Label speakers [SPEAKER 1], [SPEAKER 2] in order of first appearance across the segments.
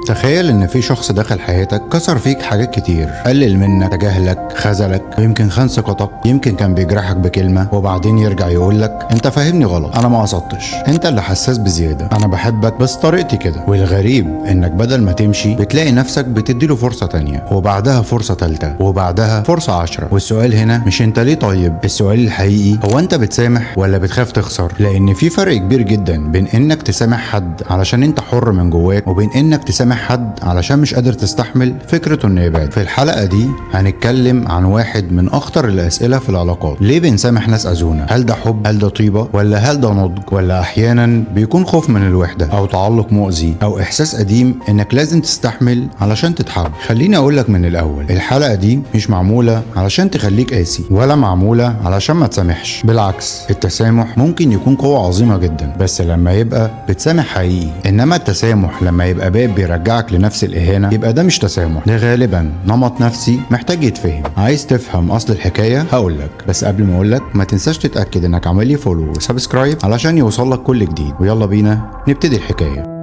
[SPEAKER 1] تخيل ان في شخص دخل حياتك كسر فيك حاجات كتير، قلل منك، تجاهلك، خذلك، ويمكن خان ثقتك، يمكن كان بيجرحك بكلمة وبعدين يرجع يقولك انت فاهمني غلط، انا ما قصدتش، انت اللي حساس بزيادة، انا بحبك بس طريقتي كده. والغريب انك بدل ما تمشي بتلاقي نفسك بتديله فرصة تانية وبعدها فرصة تالتة وبعدها فرصة 10. والسؤال هنا مش انت ليه طيب، السؤال الحقيقي هو انت بتسامح ولا بتخاف تخسر؟ لان في فرق كبير جدا بين انك تسامح حد علشان انت حر من جواك وبين انك تسامح حد علشان مش قادر تستحمل فكرته انه يبعد. في الحلقة دي هنتكلم عن واحد من اخطر الاسئلة في العلاقات. ليه بنسامح ناس اذونا؟ هل ده حب؟ هل ده طيبة؟ ولا هل ده نضج؟ ولا احيانا بيكون خوف من الوحدة او تعلق مؤذي او احساس قديم انك لازم تستحمل علشان تتحب؟ خليني اقولك من الاول، الحلقة دي مش معمولة علشان تخليك قاسي ولا معمولة علشان ما تسامحش. بالعكس، التسامح ممكن يكون قوة عظيمة جدا بس لما يبقى بتسامح حقيقي. انما التسامح لما يبقى باب بيرجعك لنفس الإهانة يبقى ده مش تسامح، ده غالبا نمط نفسي محتاج يتفهم. عايز تفهم أصل الحكاية هقولك، بس قبل ما أقولك ما تنساش تتأكد إنك عامل لي فولو وسبسكرايب علشان يوصلك كل جديد. ويلا بينا نبتدي الحكاية.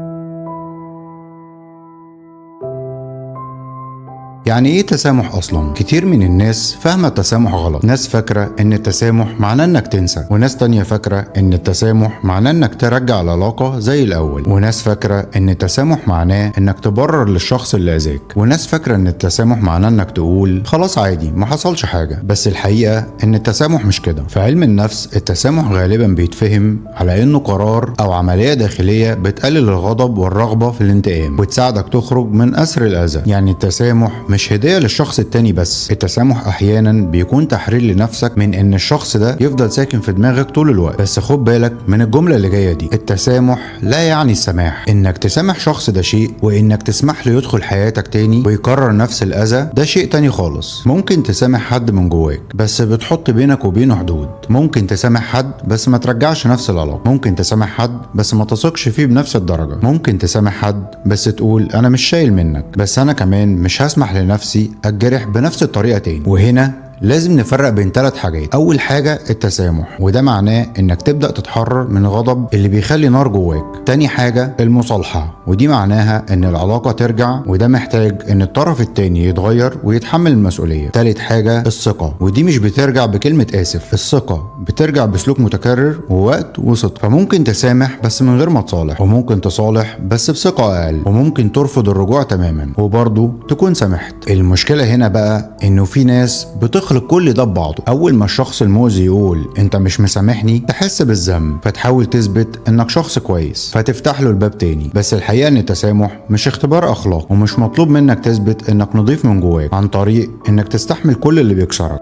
[SPEAKER 1] يعني ايه تسامح اصلا؟ كتير من الناس فاهمه التسامح غلط. ناس فاكره ان التسامح معناه انك تنسى، وناس تانية فاكره ان التسامح معناه انك ترجع العلاقه زي الاول، وناس فاكره ان التسامح معناه انك تبرر للشخص اللي اذاك، وناس فاكره ان التسامح معناه انك تقول خلاص عادي ما حصلش حاجه. بس الحقيقه ان التسامح مش كده. في علم النفس التسامح غالبا بيتفهم على انه قرار او عمليه داخليه بتقلل الغضب والرغبه في الانتقام وتساعدك تخرج من اسر الاذى. يعني التسامح مش هدية للشخص التاني بس، التسامح احيانا بيكون تحرير لنفسك من ان الشخص ده يفضل ساكن في دماغك طول الوقت. بس خد بالك من الجملة اللي جاية دي، التسامح لا يعني السماح. انك تسامح شخص ده شيء، وانك تسمح له يدخل حياتك تاني ويكرر نفس الاذى ده شيء تاني خالص. ممكن تسامح حد من جواك بس بتحط بينك وبينه حدود. ممكن تسامح حد بس ما ترجعش نفس العلاقة. ممكن تسامح حد بس ما تثقش فيه بنفس الدرجة. ممكن تسامح حد بس تقول انا مش شايل منك، بس انا كمان مش هسمح نفسي اتجرح بنفس الطريقة تاني. وهنا لازم نفرق بين 3 حاجات. اول حاجة التسامح، وده معناه انك تبدأ تتحرر من الغضب اللي بيخلي نار جواك. تاني حاجة المصالحة، ودي معناها ان العلاقة ترجع، وده محتاج ان الطرف التاني يتغير ويتحمل المسؤولية. تالت حاجة الثقة، ودي مش بترجع بكلمة اسف، الثقة بترجع بسلوك متكرر ووقت وصدق. فممكن تسامح بس من غير ما تصالح، وممكن تصالح بس بثقة اقل، وممكن ترفض الرجوع تماما وبرضه تكون سامحت. المشكلة هنا بقى انه في ناس بتخلق كل ده ببعضه. اول ما الشخص المؤذي يقول انت مش مسامحني تحس بالذنب، فتحاول تثبت انك شخص كويس فتفتح له الباب تاني. بس الحقيقة ان التسامح مش اختبار اخلاق، ومش مطلوب منك تثبت انك نضيف من جواك عن طريق انك تستحمل كل اللي بيكسرك.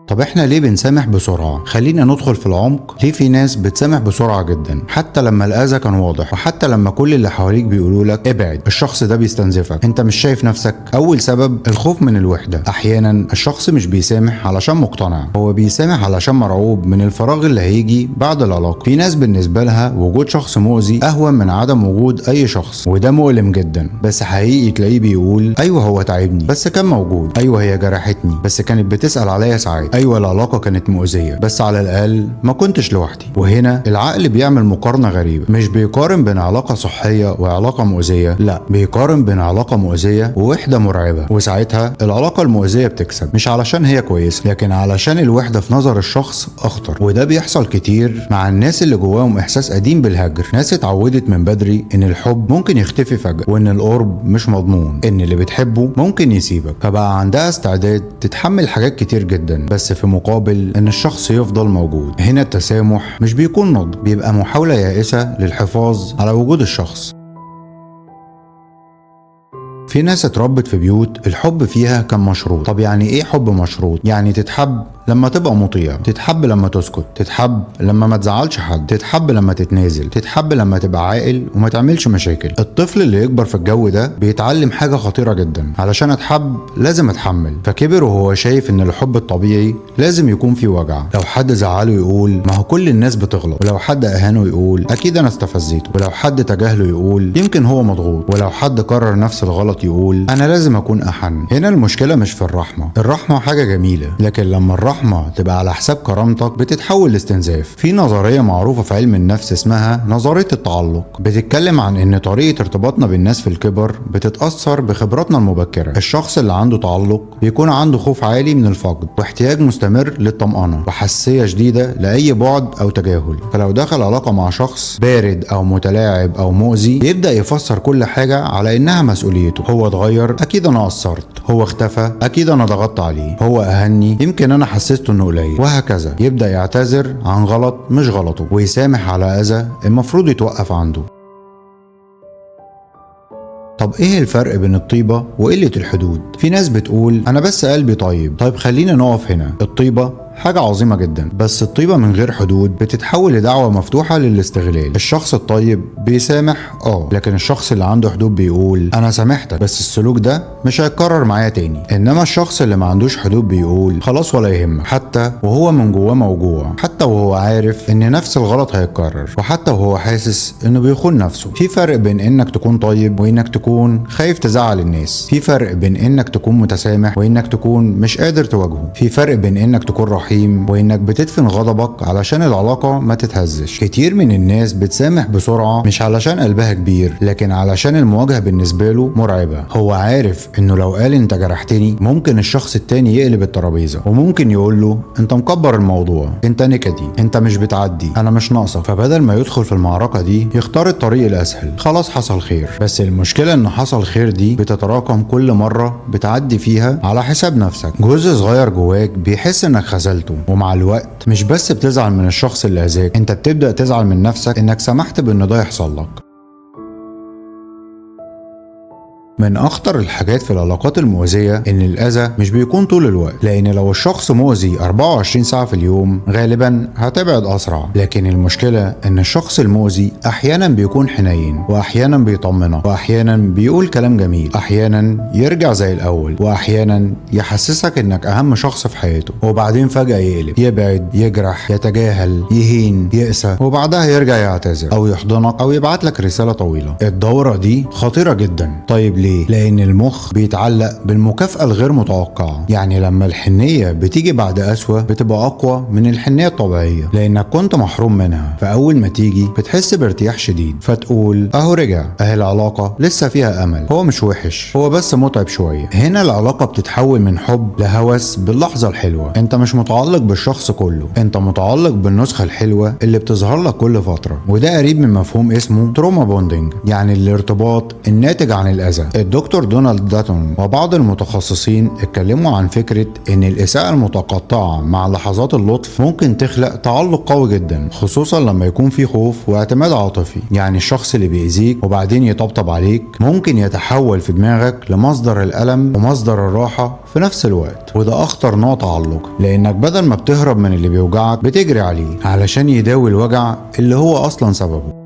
[SPEAKER 1] طب احنا ليه بنسامح بسرعة؟ خلينا ندخل في العمق. ليه في ناس بتسامح بسرعة جدا حتى لما الأذى كان واضح، وحتى لما كل اللي حواليك بيقولوا لك ابعد، الشخص ده بيستنزفك، انت مش شايف نفسك؟ اول سبب الخوف من الوحدة. احيانا الشخص مش بيسامح علشان مقتنع، هو بيسامح علشان مرعوب من الفراغ اللي هيجي بعد العلاقة. في ناس بالنسبة لها وجود شخص مؤذي اهون من عدم وجود اي شخص، وده مؤلم جدا. بس حقيقي تلاقيه بيقول ايوه هو تعبني بس كان موجود، ايوه هي جرحتني بس كانت بتسأل عليا ساعات، ايوه العلاقة كانت مؤذية بس على الاقل ما كنتش لوحدي. وهنا العقل بيعمل مقارنة غريبة، مش بيقارن بين علاقة صحية وعلاقة مؤذية، لا بيقارن بين علاقة مؤذية ووحدة مرعبة. وساعتها العلاقة المؤذية بتكسب، مش علشان هي كويسة لكن علشان الوحدة في نظر الشخص اخطر. وده بيحصل كتير مع الناس اللي جواهم احساس قديم بالهجر، ناس اتعودت من بدري ان الحب ممكن يختفي فجأة، وان القرب مش مضمون، ان اللي بتحبه ممكن يسيبك، فبقى عندها استعداد تتحمل حاجات كتير جدا بس في مقابل ان الشخص يفضل موجود. هنا التسامح مش بيكون نضج، بيبقى محاولة يائسة للحفاظ على وجود الشخص. في ناس اتربت في بيوت الحب فيها كان مشروط. طب يعني ايه حب مشروط؟ يعني تتحب لما تبقى مطيع، تتحب لما تسكت، تتحب لما ما تزعلش حد، تتحب لما تتنازل، تتحب لما تبقى عاقل وما تعملش مشاكل. الطفل اللي يكبر في الجو ده بيتعلم حاجة خطيرة جدا، علشان اتحب لازم اتحمل. فكبر وهو شايف ان الحب الطبيعي لازم يكون فيه وجع. لو حد زعله يقول ما هو كل الناس بتغلط، ولو حد اهانه يقول اكيد انا استفزيته، ولو حد تجاهله يقول يمكن هو مضغوط، ولو حد كرر نفس الغلط يقول انا لازم اكون احن. هنا المشكلة مش في الرحمة، الرحمة حاجة جميلة، لكن لما الرحمة الرحمة تبقى على حساب كرامتك بتتحول لاستنزاف. في نظرية معروفة في علم النفس اسمها نظرية التعلق، بتتكلم عن ان طريقة ارتباطنا بالناس في الكبر بتتأثر بخبراتنا المبكرة. الشخص اللي عنده تعلق بيكون عنده خوف عالي من الفقد واحتياج مستمر للطمأنة وحساسية شديدة لأي بعد أو تجاهل. فلو دخل علاقة مع شخص بارد أو متلاعب أو مؤذي يبدأ يفسر كل حاجة على إنها مسؤوليته. هو اتغير، أكيد أنا قصرت. هو اختفى، أكيد أنا ضغطت عليه. هو أهني، يمكن أنا حسسته إنه قليل، وهكذا. يبدأ يعتذر عن غلط مش غلطه ويسامح على أذى المفروض يتوقف عنده. طب ايه الفرق بين الطيبة وقلة الحدود؟ في ناس بتقول انا بس قلبي طيب. طيب خلينا نقف هنا. الطيبة حاجة عظيمة جدا، بس الطيبة من غير حدود بتتحول لدعوة مفتوحة للاستغلال. الشخص الطيب بيسامح لكن الشخص اللي عنده حدود بيقول انا سامحتك بس السلوك ده مش هيتكرر معايا تاني. انما الشخص اللي ما عندوش حدود بيقول خلاص ولا يهمك، حتى وهو من جواه موجوع، حتى وهو عارف ان نفس الغلط هيتكرر، وحتى وهو حاسس انه بيخون نفسه. في فرق بين انك تكون طيب وانك تكون خايف تزعل الناس. في فرق بين انك تكون متسامح وانك تكون مش قادر تواجهه. في فرق بين انك تكون رحيم وانك بتدفن غضبك علشان العلاقة ما تتهزش. كتير من الناس بتسامح بسرعة مش علشان قلبها كبير، لكن علشان المواجهة بالنسبة له مرعبة. هو عارف انه لو قال انت جرحتني ممكن الشخص التاني يقلب الترابيزة، وممكن يقول له انت مكبر الموضوع، انت نكدي، انت مش بتعدي، انا مش ناقصك. فبدل ما يدخل في المعركة دي يختار الطريق الاسهل. خلاص حصل خير. بس المشكلة ان حصل خير دي بتتراكم كل مرة بتعدي فيها على حساب نفسك. جزء صغير جواك بيحس انك خذلته، ومع الوقت مش بس بتزعل من الشخص اللي اذاك، انت بتبدأ تزعل من نفسك انك سمحت بان ده يحصل لك. من اخطر الحاجات في العلاقات المؤذية ان الاذى مش بيكون طول الوقت، لان لو الشخص مؤذي 24 ساعة في اليوم غالبا هتبعد اسرع. لكن المشكلة ان الشخص المؤذي احيانا بيكون حنين، واحيانا بيطمنك، واحيانا بيقول كلام جميل، احيانا يرجع زي الاول، واحيانا يحسسك انك اهم شخص في حياته، وبعدين فجأة يقلب، يبعد، يجرح، يتجاهل، يهين، يقسى، وبعدها يرجع يعتذر او يحضنك او يبعت لك رسالة طويلة. الدورة دي خطيرة جدا. طيب ليه؟ لأن المخ بيتعلق بالمكافأة الغير متوقعة. يعني لما الحنية بتيجي بعد قسوة بتبقى أقوى من الحنية الطبيعية، لأنك كنت محروم منها. فأول ما تيجي بتحس بارتياح شديد، فتقول أهو رجع، أهي العلاقة لسه فيها أمل، هو مش وحش، هو بس متعب شوية. هنا العلاقة بتتحول من حب لهوس باللحظة الحلوة. أنت مش متعلق بالشخص كله، أنت متعلق بالنسخة الحلوة اللي بتظهر لك كل فترة. وده قريب من مفهوم اسمه تروما بوندنج، يعني الارتباط الناتج عن الأذى. الدكتور دونالد داتون وبعض المتخصصين اتكلموا عن فكرة ان الإساءة المتقطعة مع لحظات اللطف ممكن تخلق تعلق قوي جدا، خصوصا لما يكون في خوف واعتماد عاطفي. يعني الشخص اللي بيأذيك وبعدين يطبطب عليك ممكن يتحول في دماغك لمصدر الألم ومصدر الراحة في نفس الوقت. وده أخطر نوع تعلق، لأنك بدل ما بتهرب من اللي بيوجعك بتجري عليه علشان يداوي الوجع اللي هو أصلا سببه.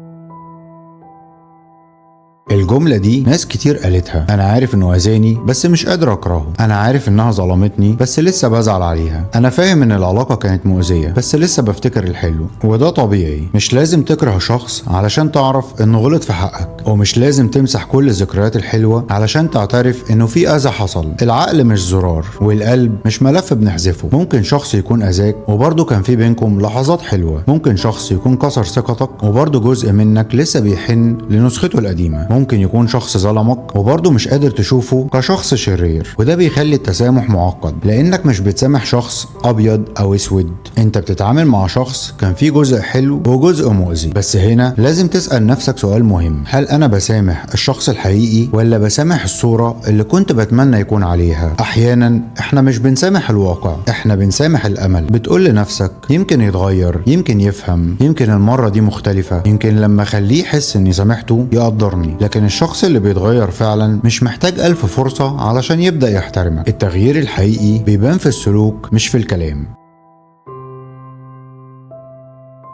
[SPEAKER 1] الجملة دي ناس كتير قالتها. أنا عارف إنه أذاني بس مش قادر أكرهه. أنا عارف إنها ظلمتني بس لسه بزعل عليها. أنا فاهم إن العلاقة كانت مؤذية بس لسه بفتكر الحلو. وده طبيعي. مش لازم تكره شخص علشان تعرف إنه غلط في حقك، ومش لازم تمسح كل الذكريات الحلوة علشان تعترف إنه في أذى حصل. العقل مش زرار، والقلب مش ملف بنحذفه. ممكن شخص يكون أذاك وبرضه كان في بينكم لحظات حلوة. ممكن شخص يكون كسر ثقتك وبرضه جزء منك لسه بيحن لنسخته القديمة. ممكن يكون شخص ظلمك وبرضه مش قادر تشوفه كشخص شرير. وده بيخلي التسامح معقد، لانك مش بتسامح شخص ابيض او اسود، انت بتتعامل مع شخص كان فيه جزء حلو وجزء مؤذي. بس هنا لازم تسأل نفسك سؤال مهم: هل انا بسامح الشخص الحقيقي ولا بسامح الصورة اللي كنت بتمنى يكون عليها؟ احيانا احنا مش بنسامح الواقع، احنا بنسامح الامل. بتقول لنفسك يمكن يتغير، يمكن يفهم، يمكن المرة دي مختلفة، يمكن لما اخليه يحس اني سامحته يقدرني. لكن الشخص اللي بيتغير فعلا مش محتاج 1000 فرصة علشان يبدأ يحترمك. التغيير الحقيقي بيبان في السلوك مش في الكلام.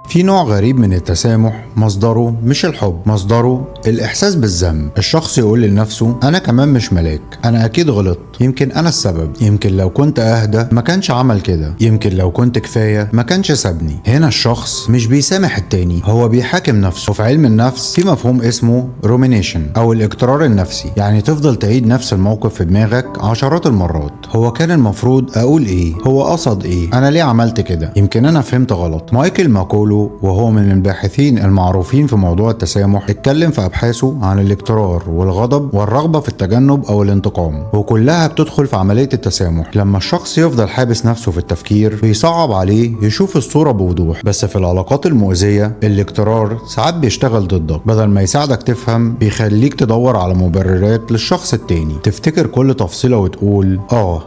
[SPEAKER 1] في نوع غريب من التسامح مصدره مش الحب، مصدره الإحساس بالذنب. الشخص يقول لنفسه أنا كمان مش ملاك، أنا أكيد غلط، يمكن أنا السبب، يمكن لو كنت أهدى ما كانش عمل كده، يمكن لو كنت كفاية ما كانش سابني. هنا الشخص مش بيسامح التاني، هو بيحاكم نفسه. وفي علم النفس في مفهوم اسمه رومينيشن أو الاقترار النفسي، يعني تفضل تعيد نفس الموقف في دماغك عشرات المرات. هو كان المفروض أقول إيه؟ هو قصد إيه؟ أنا ليه عملت كده؟ يمكن أنا فهمت غلط. مايكل ماكولو وهو من الباحثين المعروفين في موضوع التسامح اتكلم في أبحاثه عن الاقترار والغضب والرغبة في التجنب أو الانتقام، وكلها بتدخل في عملية التسامح. لما الشخص يفضل حابس نفسه في التفكير بيصعب عليه يشوف الصورة بوضوح. بس في العلاقات المؤذية الاقترار ساعات بيشتغل ضدك، بدل ما يساعدك تفهم بيخليك تدور على مبررات للشخص التاني، تفتكر كل تفصيلة وتقول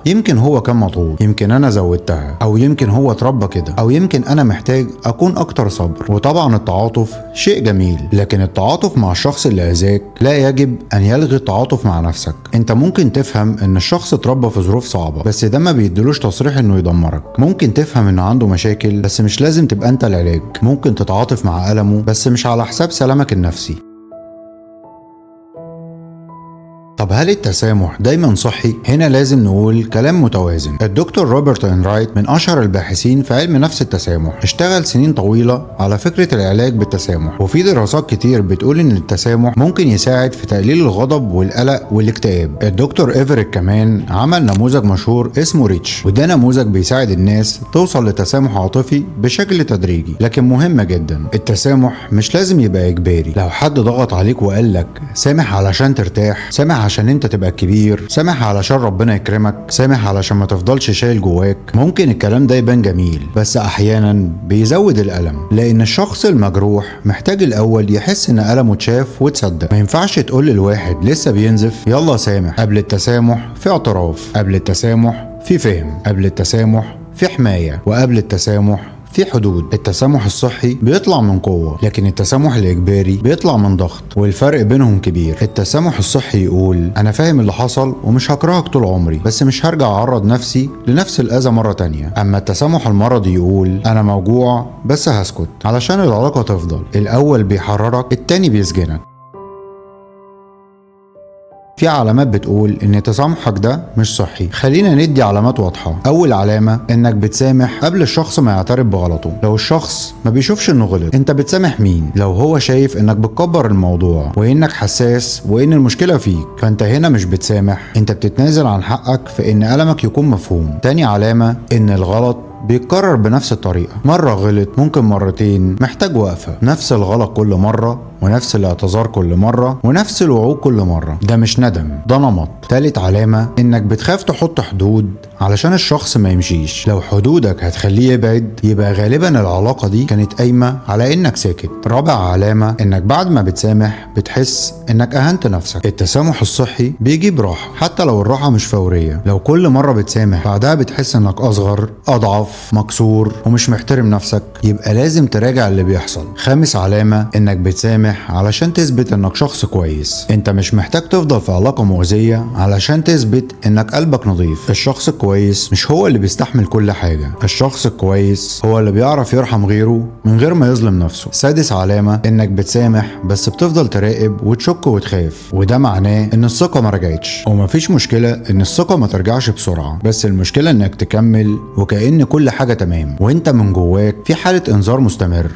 [SPEAKER 1] يمكن هو كان مضغوط، يمكن أنا زودتها، أو يمكن هو اتربى كده، أو يمكن أنا محتاج أكون أكتر صبر. وطبعا التعاطف شيء جميل، لكن التعاطف مع الشخص اللي أذاك لا يجب أن يلغي التعاطف مع نفسك. أنت ممكن تفهم إن الشخص اتربى في ظروف صعبة، بس ده ما بيدلوش تصريح إنه يدمرك. ممكن تفهم إنه عنده مشاكل، بس مش لازم تبقى أنت العلاج. ممكن تتعاطف مع ألمه، بس مش على حساب سلامك النفسي. طب هل التسامح دايما صحي؟ هنا لازم نقول كلام متوازن. الدكتور روبرت انرايت من اشهر الباحثين في علم نفس التسامح، اشتغل سنين طويلة على فكرة العلاج بالتسامح، وفي دراسات كتير بتقول ان التسامح ممكن يساعد في تقليل الغضب والقلق والاكتئاب. الدكتور ايفريت كمان عمل نموذج مشهور اسمه ريتش، وده نموذج بيساعد الناس توصل لتسامح عاطفي بشكل تدريجي. لكن مهم جدا، التسامح مش لازم يبقى اجباري. لو حد ضغط عليك وقال لك سامح علشان ترتاح، سامح عشان انت تبقى كبير، سامح علشان ربنا يكرمك، سامح علشان ما تفضلش شايل جواك، ممكن الكلام ده يبان جميل، بس احيانا بيزود الالم، لان الشخص المجروح محتاج الاول يحس ان المه اتشاف وتصدق. ما ينفعش تقول للواحد لسه بينزف يلا سامح. قبل التسامح في اعتراف، قبل التسامح في فهم، قبل التسامح في حماية، وقبل التسامح في حدود. التسامح الصحي بيطلع من قوة، لكن التسامح الإجباري بيطلع من ضغط، والفرق بينهم كبير. التسامح الصحي يقول أنا فاهم اللي حصل ومش هكرهك طول عمري، بس مش هرجع أعرض نفسي لنفس الأذى مرة تانية. أما التسامح المرضي يقول أنا موجوع بس هسكت علشان العلاقة تفضل. الأول بيحررك، التاني بيسجنك. في علامات بتقول ان تسامحك ده مش صحي. خلينا ندي علامات واضحة. اول علامة انك بتسامح قبل الشخص ما يعترف بغلطه. لو الشخص ما بيشوفش انه غلط، انت بتسامح مين؟ لو هو شايف انك بتكبر الموضوع وانك حساس وان المشكلة فيك، فانت هنا مش بتسامح، انت بتتنازل عن حقك في ان ألمك يكون مفهوم. تاني علامة ان الغلط بيتكرر بنفس الطريقة، مرة غلط، ممكن مرتين، محتاج وقفة. نفس الغلط كل مرة، ونفس الاعتذار كل مرة، ونفس الوعود كل مرة، ده مش ندم، ده نمط. تالت علامة انك بتخاف تحط حدود علشان الشخص ما يمشيش. لو حدودك هتخليه يبعد، يبقى غالبا العلاقة دي كانت قايمة على انك ساكت. رابع علامة انك بعد ما بتسامح بتحس انك اهنت نفسك. التسامح الصحي بيجيب راحة، حتى لو الراحة مش فورية. لو كل مرة بتسامح بعدها بتحس انك اصغر، اضعف، مكسور، ومش محترم نفسك، يبقى لازم تراجع اللي بيحصل. خامس علامة انك بتسامح علشان تثبت انك شخص كويس. انت مش محتاج تفضل في علاقة مؤذية علشان تثبت انك قلبك نظيف. الشخص الكويس مش هو اللي بيستحمل كل حاجة، الشخص الكويس هو اللي بيعرف يرحم غيره من غير ما يظلم نفسه. سادس علامة انك بتسامح بس بتفضل تراقب وتشك وتخاف، وده معناه ان الثقة ما رجعتش. ومفيش مشكلة ان الثقة ما ترجعش بسرعة، بس المشكلة انك تكمل وكأن كل حاجة تمام وانت من جواك في حالة انذار مستمر.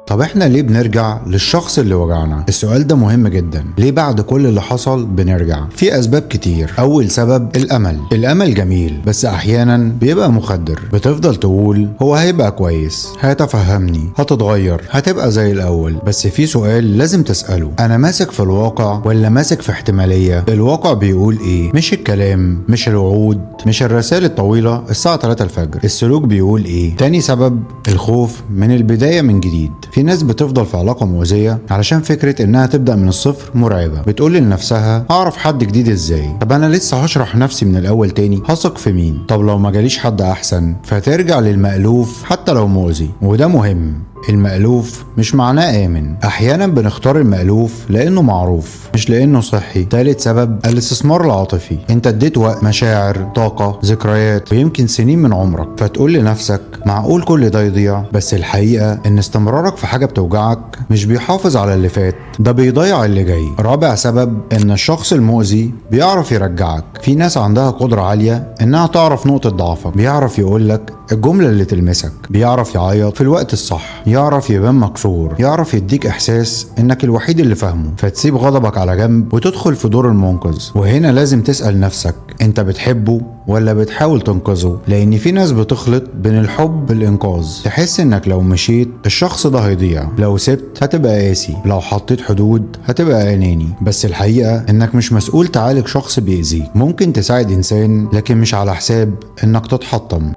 [SPEAKER 1] طب احنا ليه بنرجع للشخص اللي وجعنا؟ السؤال ده مهم جدا. ليه بعد كل اللي حصل بنرجع؟ في اسباب كتير. اول سبب الامل. الامل جميل بس احيانا بيبقى مخدر. بتفضل تقول هو هيبقى كويس، هيتفهمني، هتتغير، هتبقى زي الاول. بس في سؤال لازم تسأله، انا ماسك في الواقع ولا ماسك في احتمالية؟ الواقع بيقول ايه؟ مش الكلام، مش الوعود، مش الرسائل الطويلة الساعة 3 الفجر. السلوك بيقول ايه؟ تاني سبب الخوف من البداية من جديد. في ناس بتفضل في علاقة مؤذية علشان فكرة انها تبدأ من الصفر مرعبة. بتقول لنفسها هعرف حد جديد ازاي؟ طب انا لسه هشرح نفسي من الاول تاني، هثق في مين؟ طب لو ما جاليش حد احسن؟ فترجع للمألوف حتى لو مؤذي. وده مهم، المألوف مش معناه آمن. أحيانا بنختار المألوف لأنه معروف مش لأنه صحي. تالت سبب الاستثمار العاطفي. انت اديت وقت، مشاعر، طاقة، ذكريات، ويمكن سنين من عمرك، فتقول لنفسك معقول كل ده يضيع؟ بس الحقيقة ان استمرارك في حاجة بتوجعك مش بيحافظ على اللي فات، ده بيضيع اللي جاي. رابع سبب ان الشخص المؤذي بيعرف يرجعك. في ناس عندها قدرة عالية انها تعرف نقطة ضعفك، بيعرف يقولك الجملة اللي تلمسك، بيعرف يعيط في الوقت الصح، يعرف يبان مكسور، يعرف يديك احساس انك الوحيد اللي فاهمه، فتسيب غضبك على جنب وتدخل في دور المنقذ. وهنا لازم تسأل نفسك انت بتحبه ولا بتحاول تنقذه؟ لان في ناس بتخلط بين الحب بالانقاذ. تحس انك لو مشيت الشخص ده هيضيع، لو سبت هتبقى قاسي، لو حطيت حدود هتبقى اناني. بس الحقيقة انك مش مسؤول تعالج شخص بيأذيك. ممكن تساعد انسان لكن مش على حساب انك تتحطم.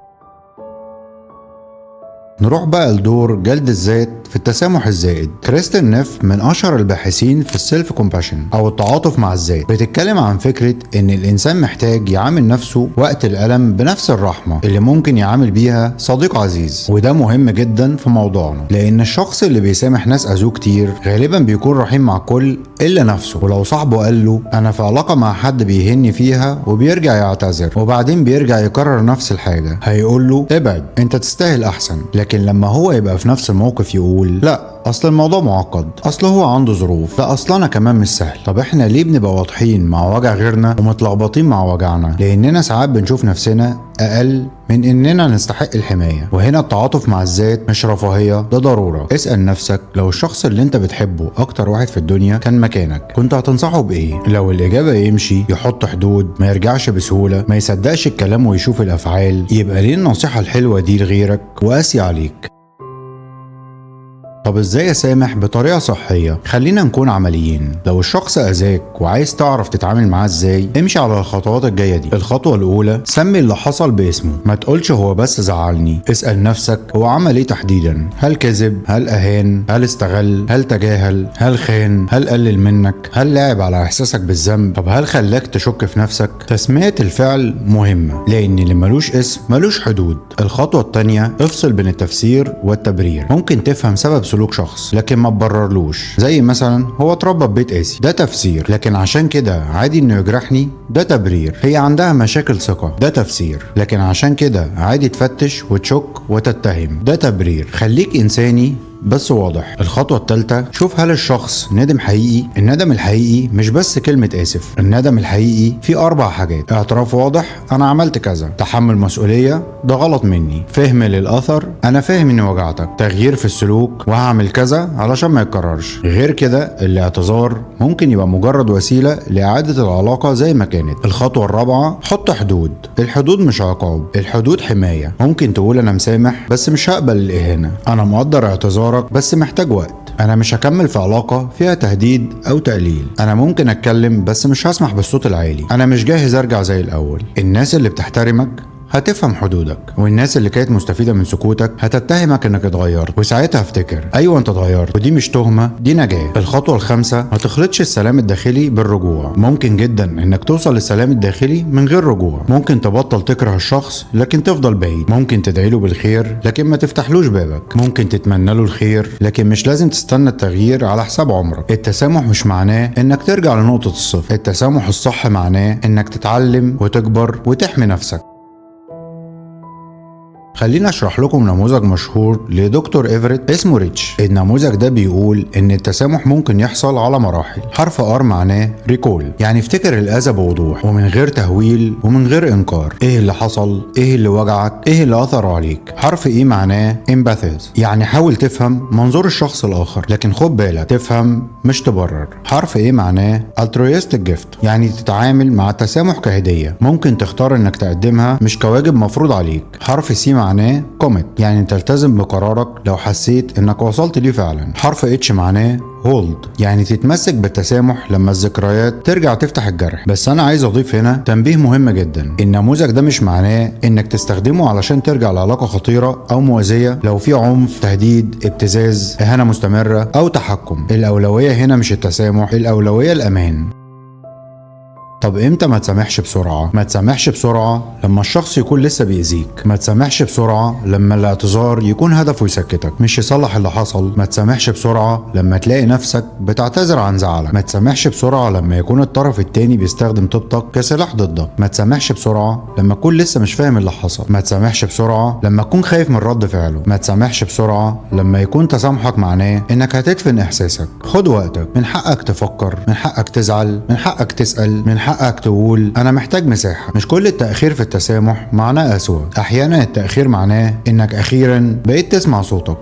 [SPEAKER 1] نروح بقى لدور جلد الذات في التسامح الزائد. كريستين نيف من اشهر الباحثين في السيلف كومباشن او التعاطف مع الذات، بتتكلم عن فكرة ان الانسان محتاج يعامل نفسه وقت الالم بنفس الرحمة اللي ممكن يعامل بيها صديق عزيز. وده مهم جدا في موضوعنا، لان الشخص اللي بيسامح ناس اذوه كتير غالبا بيكون رحيم مع كل الا نفسه. ولو صاحبه قال له انا في علاقة مع حد بيهني فيها وبيرجع يعتذر وبعدين بيرجع يكرر نفس الحاجة، هيقول له ابعد انت تستاهل احسن. لكن لما هو يبقى في نفس الموقف يقول لا اصل الموضوع معقد، اصل هو عنده ظروف، لا اصل انا كمان مش سهل. طب احنا ليه بنبقى واضحين مع وجع غيرنا ومتلخبطين مع وجعنا؟ لاننا ساعات بنشوف نفسنا اقل من اننا نستحق الحماية. وهنا التعاطف مع الذات مش رفاهية، ده ضرورة. اسأل نفسك لو الشخص اللي انت بتحبه اكتر واحد في الدنيا كان مكانك كنت هتنصحه بايه؟ لو الاجابة يمشي، يحط حدود، ما يرجعش بسهولة، ما يصدقش الكلام ويشوف الافعال، يبقى ليه النصيحة الحلوة دي لغيرك وقاسي عليك. طب ازاي اسامح بطريقه صحيه؟ خلينا نكون عمليين. لو الشخص اذاك وعايز تعرف تتعامل معاه ازاي، امشي على الخطوات الجايه دي. الخطوه الاولى، سمي اللي حصل باسمه. ما تقولش هو بس زعلني، اسال نفسك هو عمل ايه تحديدا؟ هل كذب؟ هل اهان؟ هل استغل؟ هل تجاهل؟ هل خان؟ هل قلل منك؟ هل لعب على احساسك بالذنب؟ طب هل خلاك تشك في نفسك؟ تسميه الفعل مهمه، لان اللي ملوش اسم ملوش حدود. الخطوه الثانيه، افصل بين التفسير والتبرير. ممكن تفهم سبب سلوك شخص لكن ما تبررلوش، زي مثلا هو اتربى في بيت قاسي، ده تفسير. لكن عشان كده عادي انه يجرحني، ده تبرير. هي عندها مشاكل ثقة، ده تفسير. لكن عشان كده عادي تفتش وتشك وتتهم، ده تبرير. خليك انساني بس واضح. الخطوة الثالثة، شوف هل الشخص ندم حقيقي. الندم الحقيقي مش بس كلمة آسف، الندم الحقيقي فيه 4 حاجات: اعتراف واضح، أنا عملت كذا، تحمل مسؤولية، ده غلط مني، فهم للأثر، أنا فاهم إني وجعتك، تغيير في السلوك وهعمل كذا علشان ما يتكررش. غير كده الاعتذار ممكن يبقى مجرد وسيلة لإعادة العلاقة زي ما كانت. الخطوة الرابعة، حط حدود. الحدود مش عقاب، الحدود حماية. ممكن تقول أنا مسامح بس مش هقبل الإهانة، أنا مقدر اعتذارك بس محتاج وقت، أنا مش هكمل في علاقة فيها تهديد أو تقليل، أنا ممكن أتكلم بس مش هسمح بالصوت العالي، أنا مش جاهز أرجع زي الأول. الناس اللي بتحترمك هتفهم حدودك، والناس اللي كانت مستفيدة من سكوتك هتتهمك انك اتغيرت، وساعتها افتكر ايوه انت اتغيرت، ودي مش تهمة، دي نجاة. الخطوة الخامسة، ما تخلطش السلام الداخلي بالرجوع. ممكن جدا انك توصل للسلام الداخلي من غير رجوع. ممكن تبطل تكره الشخص لكن تفضل بعيد، ممكن تدعيله بالخير لكن ما تفتحلوش بابك، ممكن تتمنى له الخير لكن مش لازم تستنى التغيير على حساب عمرك. التسامح مش معناه انك ترجع لنقطة الصفر، التسامح الصح معناه انك تتعلم وتكبر وتحمي نفسك. خلينا اشرح لكم نموذج مشهور لدكتور ايفريت اسمه ريتش. النموذج ده بيقول ان التسامح ممكن يحصل على مراحل. حرف ار معناه ريكول، يعني افتكر الاذى بوضوح ومن غير تهويل ومن غير انكار. ايه اللي حصل؟ ايه اللي وجعك؟ ايه اللي اثر عليك؟ حرف اي معناه امباثيز، يعني حاول تفهم منظور الشخص الاخر لكن خد بالك تفهم مش تبرر. حرف ايه معناه altruistic gift، يعني تتعامل مع التسامح كهدية، ممكن تختار انك تقدمها مش كواجب مفروض عليك. حرف سي معناه كوميت، يعني تلتزم بقرارك لو حسيت انك وصلت ليه فعلا. حرف اتش معناه هولد، يعني تتمسك بالتسامح لما الذكريات ترجع تفتح الجرح. بس انا عايز اضيف هنا تنبيه مهم جدا، النموذج ده مش معناه انك تستخدمه علشان ترجع لعلاقة خطيرة او مؤذية لو في عنف، تهديد، ابتزاز، اهانة مستمرة او تحكم. الاولوية هنا مش التسامح، الاولوية الامان. طب امتى ما تسامحش بسرعة؟ ما تسامحش بسرعة لما الشخص يكون لسه بيأذيك. ما تسامحش بسرعة لما الاعتذار يكون هدفه يسكتك مش يصلح اللي حصل. ما تسامحش بسرعة لما تلاقي نفسك بتعتذر عن زعلك. ما تسامحش بسرعة لما يكون الطرف التاني بيستخدم طيبتك كسلاح ضدك. ما تسامحش بسرعة لما تكون لسه مش فاهم اللي حصل. ما تسامحش بسرعة لما تكون خايف من رد فعله. ما تسامحش بسرعة لما يكون تسامحك معناه انك هتدفن احساسك. خد وقتك، من حقك تفكر، من حقك تزعل، من حقك تسأل، من حقك تقول انا محتاج مساحة. مش كل التأخير في التسامح معناه قسوة. احيانا التأخير معناه انك اخيرا بقيت تسمع صوتك.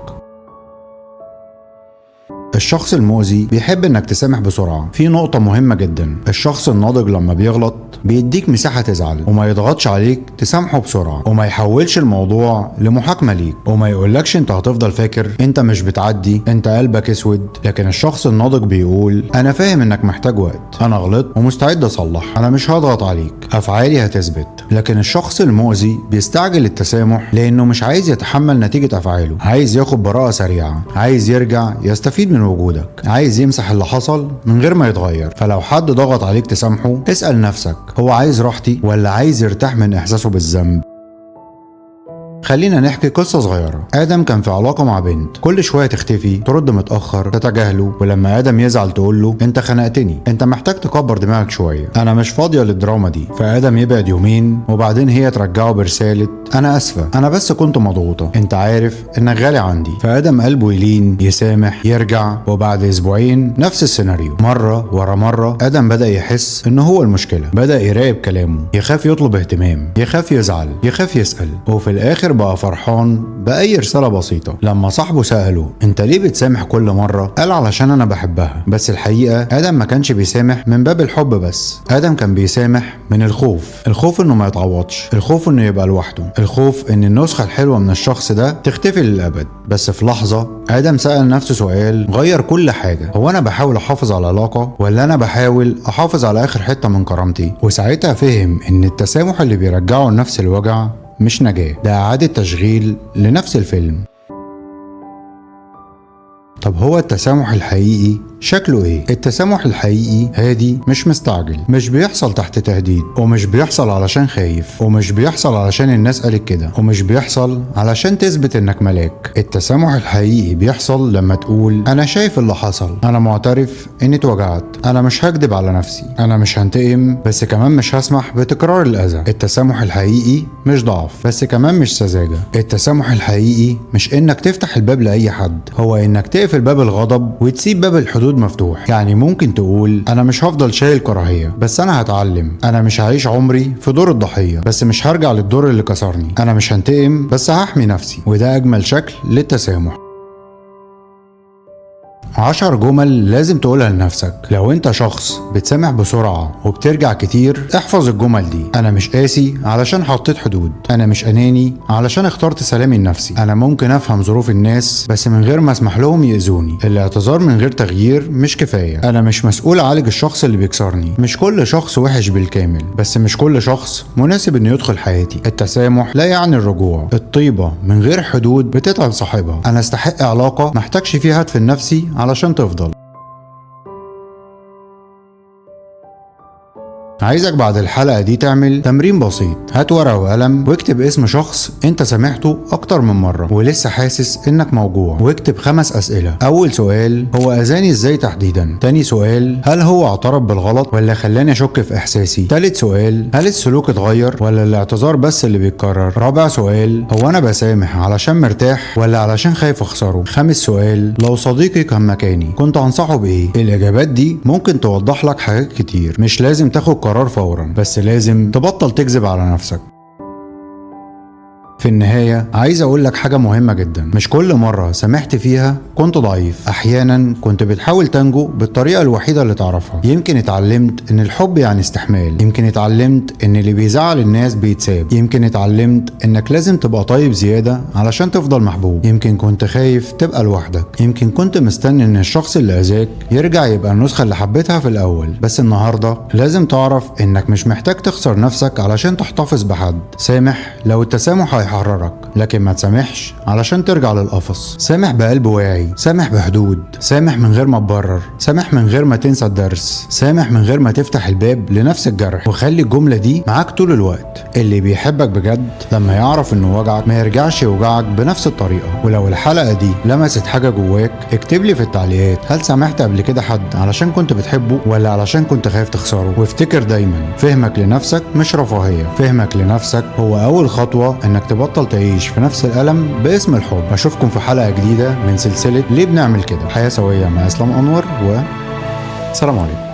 [SPEAKER 1] الشخص المؤذي بيحب انك تسامح بسرعة. في نقطة مهمة جدا، الشخص الناضج لما بيغلط بيديك مساحة تزعل وما يضغطش عليك تسامحه بسرعة، وما يحولش الموضوع لمحاكمة ليك، وما يقولكش انت هتفضل فاكر انت مش بتعدي، انت قلبك اسود. لكن الشخص الناضج بيقول انا فاهم انك محتاج وقت، انا غلطت ومستعد اصلح، انا مش هضغط عليك، افعالي هتثبت. لكن الشخص المؤذي بيستعجل التسامح لانه مش عايز يتحمل نتيجة افعاله، عايز ياخد براءة سريعة، عايز يرجع يستفيد من وجودك، عايز يمسح اللي حصل من غير ما يتغير. فلو حد ضغط عليك تسامحه، اسأل نفسك هو عايز راحتي ولا عايز يرتاح من احساسه بالذنب؟ خلينا نحكي قصة صغيرة. آدم كان في علاقة مع بنت، كل شوية تختفي، ترد متأخر، تتجاهله، ولما آدم يزعل تقول له انت خنقتني، انت محتاج تكبر دماغك شوية، انا مش فاضية للدراما دي. فآدم يبعد يومين وبعدين هي ترجعه برسالة انا اسفة، انا بس كنت مضغوطة، انت عارف انك غالي عندي. فآدم قلبه يلين، يسامح، يرجع، وبعد اسبوعين نفس السيناريو. مرة ورا مرة آدم بدأ يحس ان هو المشكلة، بدأ يراقب كلامه، يخاف يطلب اهتمام، يخاف يزعل، يخاف يسأل، وفي الاخر بقى فرحان بأي رسالة بسيطة. لما صاحبه سأله انت ليه بتسامح كل مرة؟ قال علشان انا بحبها. بس الحقيقة آدم ما كانش بيسامح من باب الحب بس، آدم كان بيسامح من الخوف انه ما يتعوضش، الخوف انه يبقى لوحده، الخوف ان النسخة الحلوة من الشخص ده تختفي للأبد. بس في لحظة آدم سأل نفسه سؤال غير كل حاجة، هو انا بحاول احافظ على العلاقة ولا انا بحاول احافظ على اخر حتة من كرامتي؟ وساعتها فهم ان التسامح اللي بيرجعه لنفس الوجع مش نجاة، ده إعادة تشغيل لنفس الفيلم. طب هو التسامح الحقيقي شكله ايه؟ التسامح الحقيقي هادي، مش مستعجل، مش بيحصل تحت تهديد، ومش بيحصل علشان خايف، ومش بيحصل علشان الناس قالت كده، ومش بيحصل علشان تثبت انك ملاك. التسامح الحقيقي بيحصل لما تقول انا شايف اللي حصل، انا معترف اني اتوجعت، انا مش هكدب على نفسي، انا مش هنتقم بس كمان مش هسمح بتكرار الاذى. التسامح الحقيقي مش ضعف بس كمان مش سذاجة. التسامح الحقيقي مش انك تفتح الباب لاي حد، هو انك تقفل باب الغضب وتسيب باب الحدود مفتوح. يعني ممكن تقول انا مش هفضل شايل كراهية بس انا هتعلم، انا مش هعيش عمري في دور الضحية بس مش هرجع للدور اللي كسرني، انا مش هنتقم بس هحمي نفسي. وده اجمل شكل للتسامح. 10 جمل لازم تقولها لنفسك. لو انت شخص بتسامح بسرعة وبترجع كتير، احفظ الجمل دي. انا مش قاسي علشان حطيت حدود، انا مش اناني علشان اخترت سلامي النفسي، انا ممكن افهم ظروف الناس بس من غير ما اسمح لهم يأذوني، الاعتذار من غير تغيير مش كفاية، انا مش مسؤول اعالج الشخص اللي بيكسرني، مش كل شخص وحش بالكامل بس مش كل شخص مناسب انه يدخل حياتي. التسامح لا يعني الرجوع، الطيبة من غير حدود بتتعب صاحبها. انا استحق علاقة محتاجش فيها هدف نفسي علشان تفضل. عايزك بعد الحلقة دي تعمل تمرين بسيط. هات ورقة وقلم واكتب اسم شخص انت سامحته اكتر من مرة ولسه حاسس انك موجوع، واكتب 5 اسئلة. اول سؤال، هو اذاني ازاي تحديدا؟ تاني سؤال، هل هو اعترف بالغلط ولا خلاني اشك في احساسي؟ تالت سؤال، هل السلوك اتغير ولا الاعتذار بس اللي بيتكرر؟ رابع سؤال، هو انا بسامح علشان مرتاح ولا علشان خايف اخسره؟ خامس سؤال، لو صديقي كان مكاني كنت انصحه بايه؟ الاجابات دي ممكن توضح لك حاجات كتير. مش لازم تاخد قرار فورا بس لازم تبطل تكذب على نفسك. في النهاية عايز اقول لك حاجة مهمة جدا، مش كل مرة سامحت فيها كنت ضعيف، احيانا كنت بتحاول تنجو بالطريقة الوحيدة اللي تعرفها. يمكن اتعلمت ان الحب يعني استحمال، يمكن اتعلمت ان اللي بيزعل الناس بيتساب، يمكن اتعلمت انك لازم تبقى طيب زيادة علشان تفضل محبوب، يمكن كنت خايف تبقى لوحدك، يمكن كنت مستني ان الشخص اللي اذاك يرجع يبقى النسخة اللي حبيتها في الاول. بس النهاردة لازم تعرف انك مش محتاج تخسر نفسك علشان تحتفظ بحد. سامح لو التسامح يحررك، لكن ما تسامحش علشان ترجع للقفص. سامح بقلب واعي، سامح بحدود، سامح من غير ما تبرر، سامح من غير ما تنسى الدرس، سامح من غير ما تفتح الباب لنفس الجرح. وخلي الجملة دي معاك طول الوقت. اللي بيحبك بجد لما يعرف انه وجعك ما يرجعش يوجعك بنفس الطريقة. ولو الحلقة دي لمست حاجة جواك اكتب لي في التعليقات، هل سامحت قبل كده حد علشان كنت بتحبه ولا علشان كنت خايف تخسره؟ وافتكر دايما فهمك لنفسك مش رفاهية، فهمك لنفسك هو اول خطوة انك تبطل تعيش في نفس الألم باسم الحب. اشوفكم في حلقة جديدة من سلسلة ليه بنعمل كده، حياة سوية مع اسلام انور، و سلام عليكم.